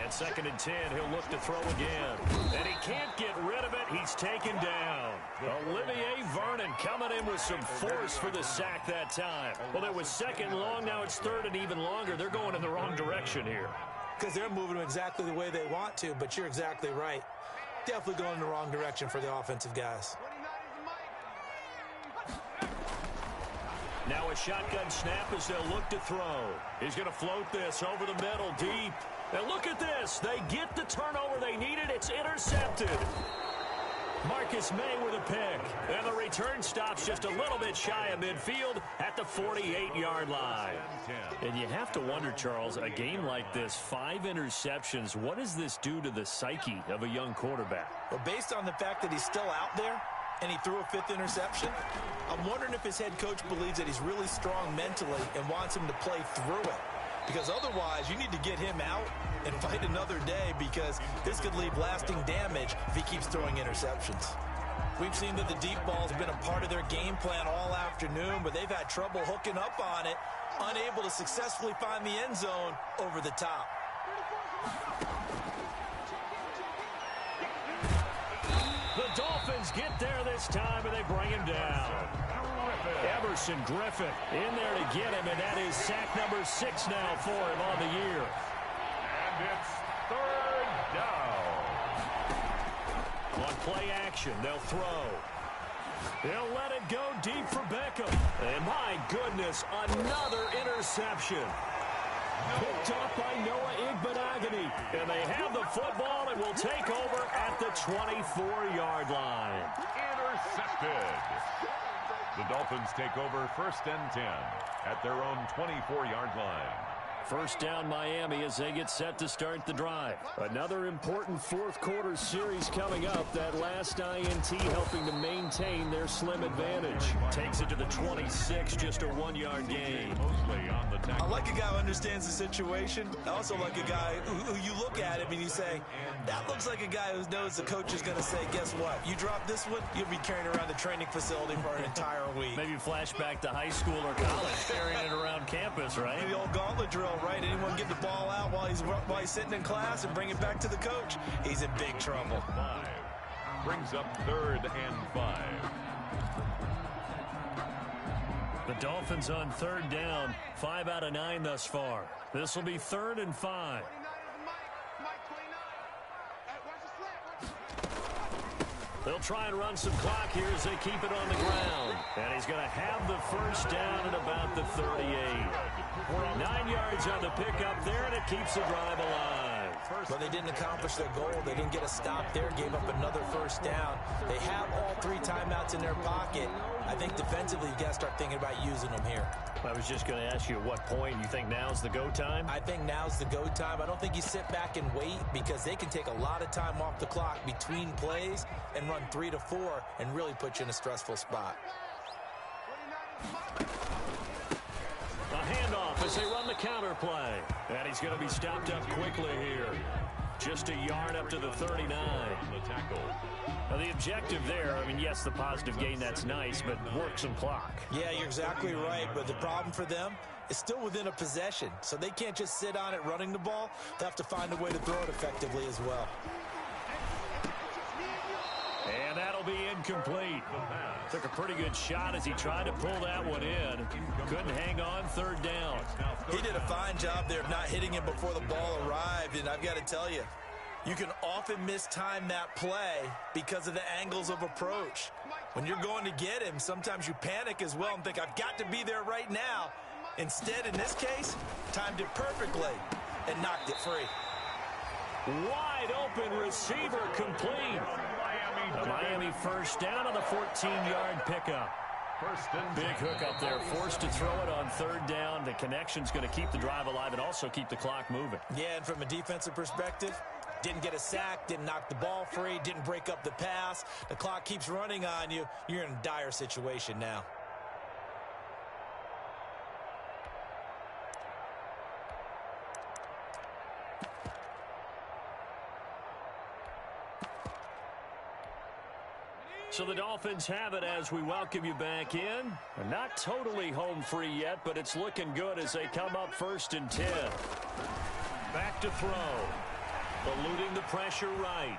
And second and 10, he'll look to throw again. And he can't get rid of it. He's taken down. Olivier Vernon coming in with some force for the sack that time. Well, it was second and long. Now it's third and even longer. They're going in the wrong direction here. Because they're moving them exactly the way they want to, but you're exactly right. Definitely going in the wrong direction for the offensive guys. Now a shotgun snap as they'll look to throw. He's going to float this over the middle, deep. And look at this. They get the turnover they needed. It's intercepted. Marcus May with a pick. And the return stops just a little bit shy of midfield at the 48-yard line. And you have to wonder, Charles, a game like this, 5 interceptions, what does this do to the psyche of a young quarterback? Well, based on the fact that he's still out there and he threw a 5th interception, I'm wondering if his head coach believes that he's really strong mentally and wants him to play through it. Because otherwise, you need to get him out and fight another day, because this could leave lasting damage if he keeps throwing interceptions. We've seen that the deep ball's been a part of their game plan all afternoon, but they've had trouble hooking up on it, unable to successfully find the end zone over the top. The Dolphins get there this time, and they bring him down. Everson Griffin in there to get him, and that is sack number 6 now for him on the year. And it's third down. On play action, they'll throw. They'll let it go deep for Beckham. And my goodness, another interception. Picked off by Noah Igbenogany. And they have the football and will take over at the 24-yard line. Intercepted. The Dolphins take over 1st and 10 at their own 24-yard line. First down Miami as they get set to start the drive. Another important fourth quarter series coming up. That last INT helping to maintain their slim advantage. Takes it to the 26, just a 1-yard gain. I like a guy who understands the situation. I also like a guy who you look at him and you say, that looks like a guy who knows the coach is going to say, guess what? You drop this one, you'll be carrying around the training facility for an entire week. Maybe flashback to high school or college, carrying it around campus, right? The old gauntlet drill. Right, anyone get the ball out while he's sitting in class and bring it back to the coach, he's in big trouble. 5 brings up 3rd and 5. The Dolphins on 3rd down, 5 out of 9 thus far. This will be 3rd and 5. They'll try and run some clock here as they keep it on the ground. And he's going to have the first down at about the 38. 9 yards on the pickup there, and it keeps the drive alive. But they didn't accomplish their goal. They didn't get a stop there, gave up another first down. They have all 3 timeouts in their pocket. I think defensively, you got to start thinking about using them here. I was just going to ask you at what point you think now's the go time? I think now's the go time. I don't think you sit back and wait, because they can take a lot of time off the clock between plays and run 3 to 4 and really put you in a stressful spot. A handoff as they run the counter play. And he's going to be stopped up quickly here. Just a yard up to the 39. The tackle. Now the objective there, I mean, yes, the positive gain, that's nice, but work some clock. Yeah, you're exactly right. But the problem for them is still within a possession. So they can't just sit on it running the ball. They have to find a way to throw it effectively as well. And that'll be incomplete. Took a pretty good shot as he tried to pull that one in. Couldn't hang on 3rd down. He did a fine job there of not hitting him before the ball arrived. And I've got to tell you, you can often mistime that play because of the angles of approach. When you're going to get him, sometimes you panic as well and think, I've got to be there right now. Instead, in this case, timed it perfectly and knocked it free. Wide open receiver complete. The Miami first down on the 14-yard pickup. Big hook up there, forced to throw it on 3rd down. The connection's going to keep the drive alive and also keep the clock moving. Yeah, and from a defensive perspective, Didn't get a sack, didn't knock the ball free, didn't break up the pass. The clock keeps running on you. You're in a dire situation now. So the Dolphins have it as we welcome you back in. Not totally home free yet, but it's looking good as they come up 1st and 10. Back to throw. Eluding the pressure right.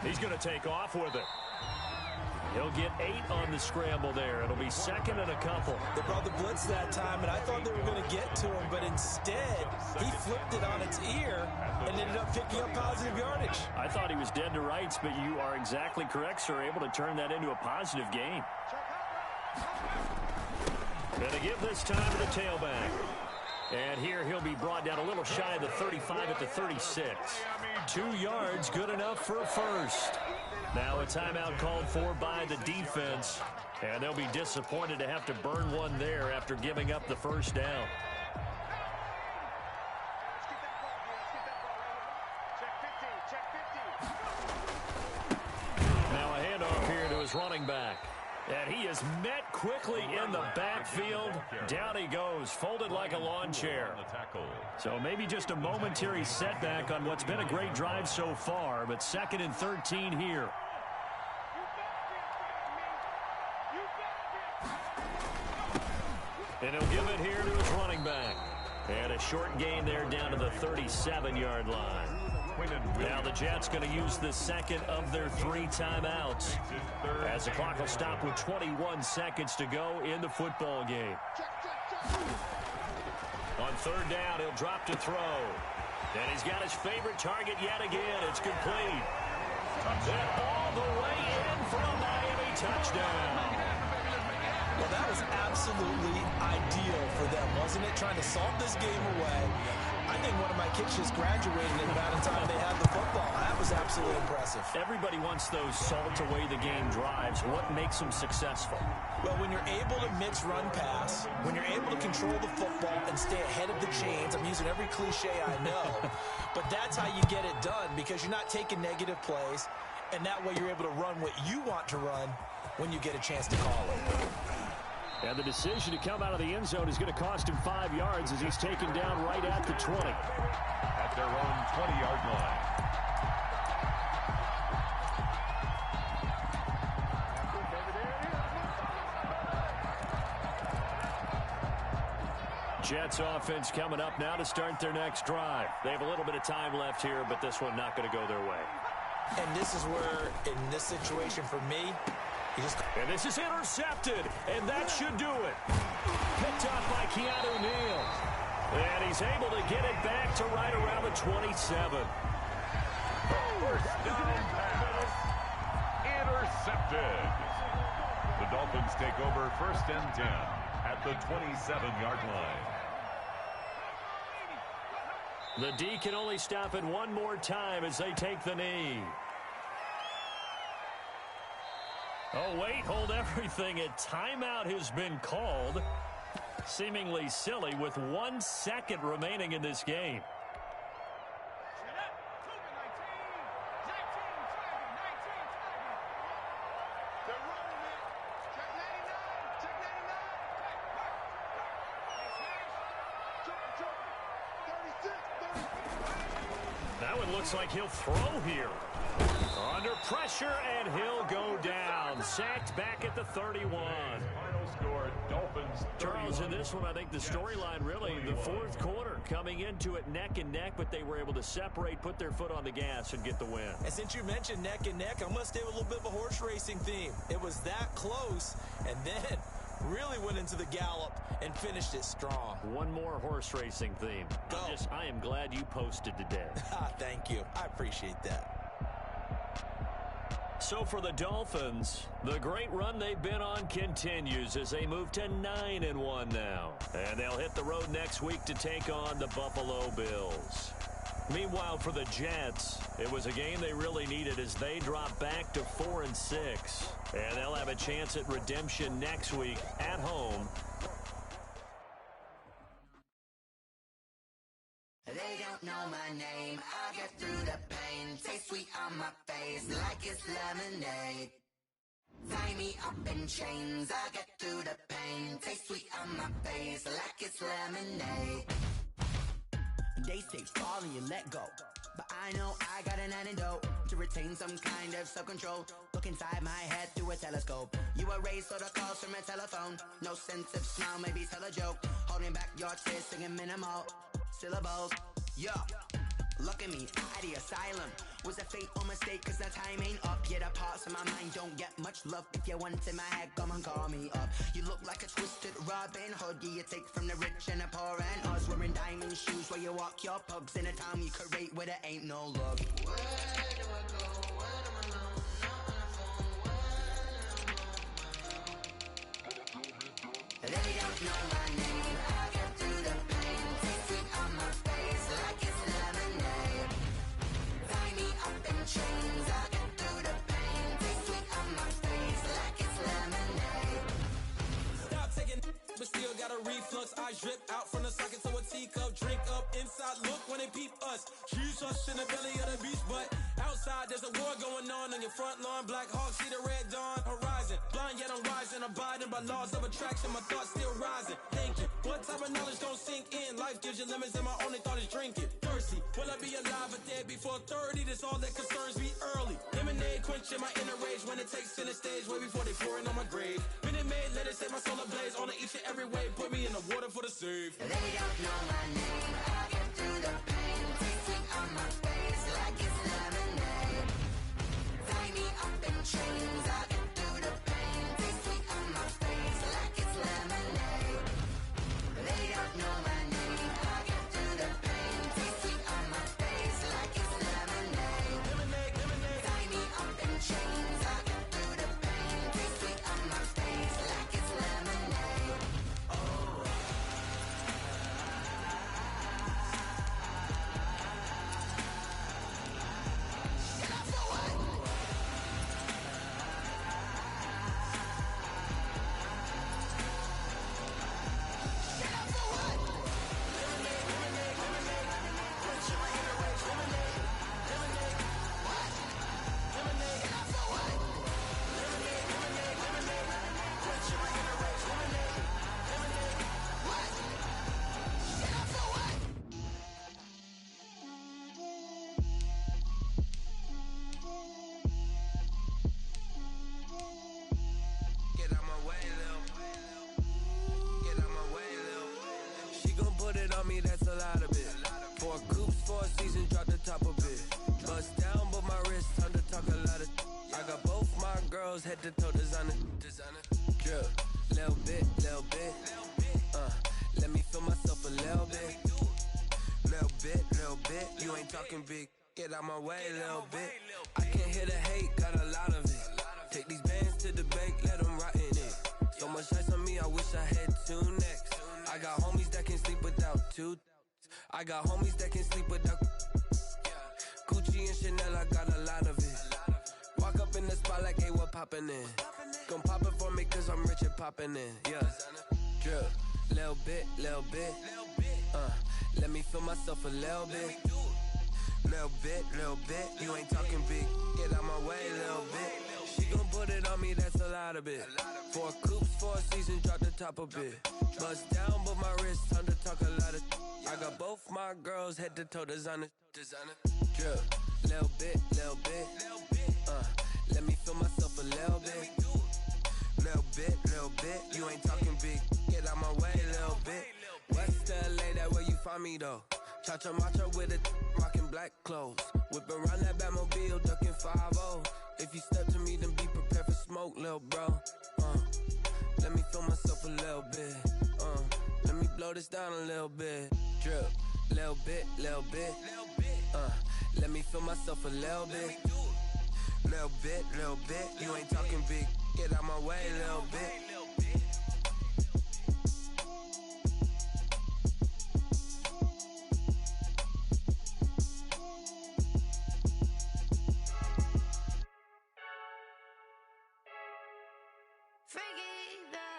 He's going to take off with it. He'll get 8 on the scramble there. It'll be 2nd and a couple. They brought the blitz that time, and I thought they were going to get to him, but instead, he flipped it on its ear and ended up picking up positive yardage. I thought he was dead to rights, but you are exactly correct, sir. Able to turn that into a positive gain. Going to give this time to the tailback. And here he'll be brought down a little shy of the 35 at the 36. 2 yards, good enough for a first. Now a timeout called for by the defense. And they'll be disappointed to have to burn one there after giving up the first down. Now a handoff here to his running back. And he is met quickly in the backfield. Down he goes, folded like a lawn chair. So maybe just a momentary setback on what's been a great drive so far, but 2nd and 13 here. And he'll give it here to his running back. And a short gain there down to the 37-yard line. Now the Jets going to use the 2nd of their 3 timeouts as the clock will stop with 21 seconds to go in the football game. On 3rd down, he'll drop to throw. And he's got his favorite target yet again. It's complete. And all the way in for a Miami touchdown. Well, that was absolutely ideal for them, wasn't it? Trying to salt this game away. I think one of my kids just graduated in about the time they had the football. That was absolutely impressive. Everybody wants those salt-away-the-game drives. What makes them successful? Well, when you're able to mix run-pass, when you're able to control the football and stay ahead of the chains, I'm using every cliche I know, but that's how you get it done because you're not taking negative plays, and that way you're able to run what you want to run when you get a chance to call it. And the decision to come out of the end zone is going to cost him 5 yards as he's taken down right at the 20. At their own 20-yard line. Jets offense coming up now to start their next drive. They have a little bit of time left here, but this one not going to go their way. And this is where, in this situation for me, and this is intercepted, and that should do it. Picked up by Keanu Neal. And he's able to get it back to right around the 27. First down pass. Intercepted. The Dolphins take over 1st and 10 at the 27-yard line. The D can only stop it one more time as they take the knee. Oh, wait, hold everything. A timeout has been called. Seemingly silly with 1 second remaining in this game. That one looks like he'll throw here. Under pressure, and he'll go down. Sacked back at the 31. Final score, Dolphins 31. Charles, in this one, I think the storyline really, the 4th quarter, coming into it neck and neck, but they were able to separate, put their foot on the gas, and get the win. And since you mentioned neck and neck, I'm going to stay with a little bit of a horse racing theme. It was that close, and then really went into the gallop and finished it strong. One more horse racing theme. Go. I am glad you posted today. Thank you. I appreciate that. So for the Dolphins, the great run they've been on continues as they move to 9-1 now. And they'll hit the road next week to take on the Buffalo Bills. Meanwhile, for the Jets, it was a game they really needed as they drop back to 4-6. And they'll have a chance at redemption next week at home. They don't don't know my name, I'll get through the pain. Taste sweet on my face like it's lemonade. Tie me up in chains, I'll get through the pain. Taste sweet on my face like it's lemonade. They say fall and you let go, but I know I got an antidote to retain some kind of self-control. Look inside my head through a telescope. You erase all the calls from a telephone. No sense of smile, maybe tell a joke. Holding back your tears, singing minimal syllables. Yo, look at me, at the asylum. Was a fate or mistake, cause the time ain't up. Yet the parts of my mind don't get much love. If you want in my head, come and call me up. You look like a twisted Robin Hood. You take from the rich and the poor and us. Wearing diamond shoes where you walk your pugs. In a town you create where there ain't no love. Where do I go? When I'm alone? Not on the phone. They don't know my name. I get through the pain. Taste sweet on my face like it's lemonade. Tie me up in chains. I get through the pain. Taste sweet on my face like it's lemonade. Stop taking, but still got a reflux. I drip out from the socket to a teacup. Drink up inside. Look when they peep us. She's us in the belly of the beach, but outside there's a war going on your front lawn. Black Hawk see the red dawn horizon. Blind yet I'm rising, abiding by laws of attraction. My thoughts still rising. Thinking, what type of knowledge don't sink in? Life gives you lemons and my only thought is drinking. Thirsty, will I be alive or dead before 30? That's all that concerns me early. Lemonade quenching my inner rage when it takes center stage way before they pour it on my grave. Minute Maid, let it set my soul ablaze on each and every way. Put me in the water for the save. They don't know my name. I get through the pain. Taste sweet on my face like it's lemonade. Tie me up in chains. I get through the pain. Taste sweet on my face like it's lemonade. They don't know my name. I get through the pain. Taste sweet on my face like it's lemonade. Tie me up in chains. I get through the pain. Taste sweet on my face like it's lemonade. Get out my way, Lil. Get out my way, Lil. She gon' put it on me, that's a lot of it. 4 coops, 4 seasons, drop the top of it. Bust down, but my wrist, time to talk a lot of. I got both my girls, head to toe designer. Drip, little bit, little bit. Let me feel myself a little bit. Little bit. You ain't talking big. Get out my way, little bit. I can't hear the hate, got a lot of it. Take these bands to the bank, let them rot in it. So much ice on me, I wish I had 2 necks. I got homies that can sleep without 2. I got homies that can sleep without. Gucci and Chanel, I got a lot of it. Walk up in the spot like, hey, what poppin' in? Gon' pop it for me cause I'm rich and poppin' in. Yeah, drip, little bit. Let me feel myself a little bit. Little bit. You ain't talking big. Get out my way, little bit. She gon' put it on me, that's a lot of it. 4 coops, 4 seasons, drop the top a bit. Bust down, but my wrist, time to talk a lot of. I got both my girls, head to toe designer. Drip, little bit. Let me feel myself a little bit. Little bit. You ain't talking big. Get out my way, little bit. West LA, that where you find me though. Cha-cha matcha with a rockin' black clothes. Whip around that Batmobile, ducking 5-0. If you step to me, then be prepared for smoke, lil' bro. Let me feel myself a little bit. Let me blow this down a little bit. Drip, little bit. Let me feel myself a little bit. Little bit. You ain't talking big. Get out my way, little bit.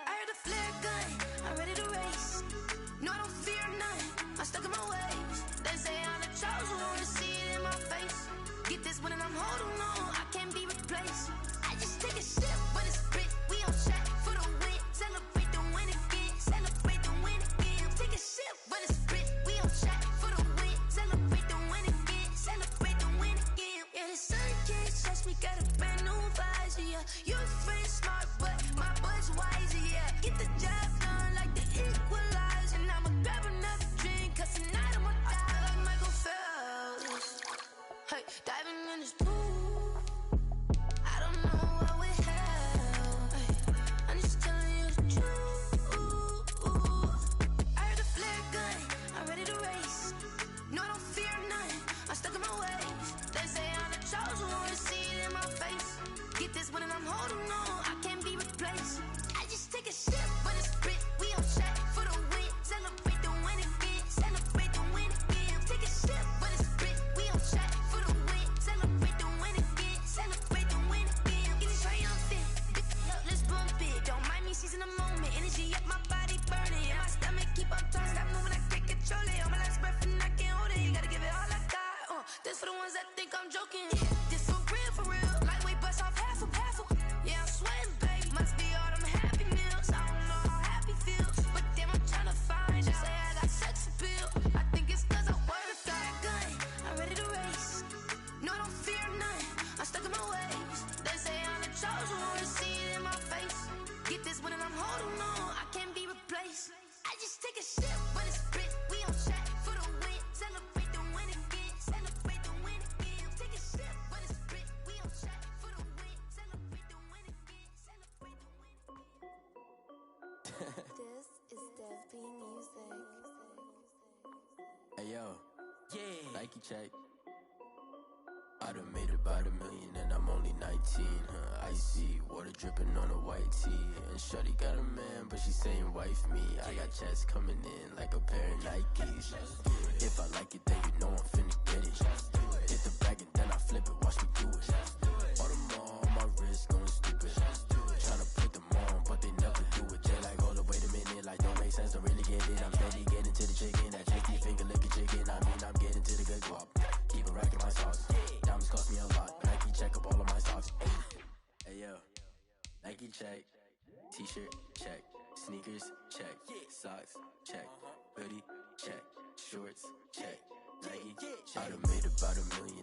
I heard a flare gun, I'm ready to race. No, I don't fear none, I'm stuck in my ways. They say I'm a I'm joking. This for real. Lightweight bust off half of. Yeah, I'm sweating, babe. Must be all them happy meals. I don't know how happy feels, but damn, I'm tryna find you. Say I got sex appeal. I think it's 'cause I word of got a gun. I'm ready to race. No, I don't fear none. I'm stuck in my ways. They say I'm the chosen one. See it in my face. Get this one and I'm holding on. I can't be replaced. I just take a sip, but it's spit. We on chat for the win. Celebrate the win again. Celebrate the win again. Take a sip, but it's spit. We on chat for the win. Celebrate the win again. Celebrate the win again. This is Dev B Music. Hey yo, yeah, Nike check. I done made about $1 million and I'm only 19, huh? Icy, water dripping on a white tee. And shorty got a man, but she saying wife me. I got checks coming in like a pair of Nikes. If I like it, then you know I'm finna get it. Hit the bag and then I flip it, watch me do it. All them on my wrist going stupid. Tryna put them on, but they never do it. They like, hold up, wait a minute, like don't make sense, don't really get it. I'm steady getting to the chicken, that tricky finger licking chicken. I mean, I'm getting to the good guap. Keep a rack in my sauce. Diamonds cost me a lot. Nike check up all of my socks. Hey yo, Nike check. T-shirt check. Sneakers check. Socks check. Hoodie check. Shorts check. Nike check. I done made about $1 million